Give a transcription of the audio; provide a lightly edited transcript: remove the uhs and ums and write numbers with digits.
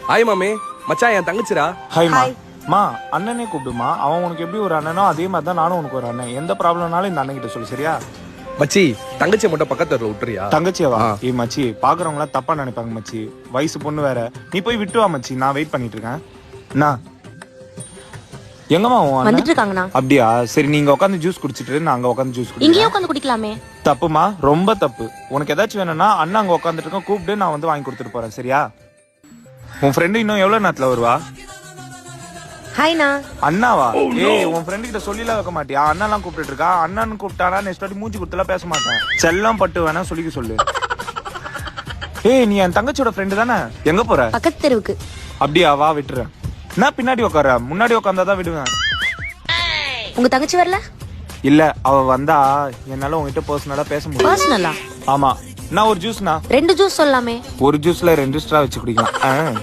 Hi மாமே, மச்சான் என் தங்கச்சிரா. ஹாய்மா. மா அண்ணனே கூப்பிடுமா. அவன் உனக்கு எப்படி ஒரு அண்ணனோ அதே மாதிரி தான் நானும் உனக்கு ஒரு அண்ணன். எந்த ப்ராப்ளம்னாலும் இந்த அண்ணன் கிட்ட சொல்லு, சரியா? மச்சி, தங்கச்சியை மட்டும் பக்கத்துல விட்டுறியா? தங்கச்சியவா? ஏய் மச்சி, பாக்குறவங்க எல்லாம் தப்பா நினைப்பாங்க மச்சி. வயசு பொண்ணு வேற. நீ போய் விட்டு வா மச்சி, நான் வெயிட் பண்ணிட்டு இருக்கேன். என்ன எங்கம்மா உன் அண்ணன்? வந்துட்டு இருக்காங்கண்ணா. அப்படியா? சரி, நீங்க உட்காந்து ஜூஸ் குடிச்சிட்டு நான் அங்க உட்காந்து ஜூஸ் இங்கேயே குடிக்கிறேன். உட்காந்து குடிக்கலாமே. தப்புமா, ரொம்ப தப்பு. உனக்கு ஏதாச்சும் வேணும்னா அண்ணன் அங்க உட்காந்துட்டு இருக்கேன், கூப்பிட்டு நான் வந்து வாங்கி கொடுத்துட்டு போறேன், சரியா? உன் ஃப்ரெண்டு இன்னும் எவ்வளவு நேரத்துல வருவா? ஹாய்ண்ணா. அண்ணாவா? ஏய், உன் ஃப்ரெண்டு கிட்ட சொல்லிலாம் வைக்க மாட்டியா? அண்ணாலாம் கூப்பிட்டு இருக்கா. அண்ணன் கூப்பிட்டானா நெக்ஸ்ட் வாட்டி மூஞ்சி கொடுத்துலாம் பேச மாட்டேன். செல்லம் பட்டு வேணா சொல்லிக்க சொல்லு. ஏய், நீ என் தங்கச்சியோட ஃப்ரெண்டு தானே? எங்க போற? பக்கத்து தெருவுக்கு. அப்படியா? வா விட்டுறேன். நான் பின்னாடி உட்கார, முன்னாடி உட்காந்தாதான் விடுவேன். உங்க தங்கச்சி வரல? இல்ல, அவ வந்தா என்னால உங்ககிட்ட பர்சனலா பேச முடியும். பர்சனலா? ஆமா. நான் ஒரு ஜூஸ்னா 2 ஜூஸ் சொல்லலாமே. ஒரு ஜூஸ்ல 2 ஸ்ட்ரா வச்சு குடிக்கலாம்.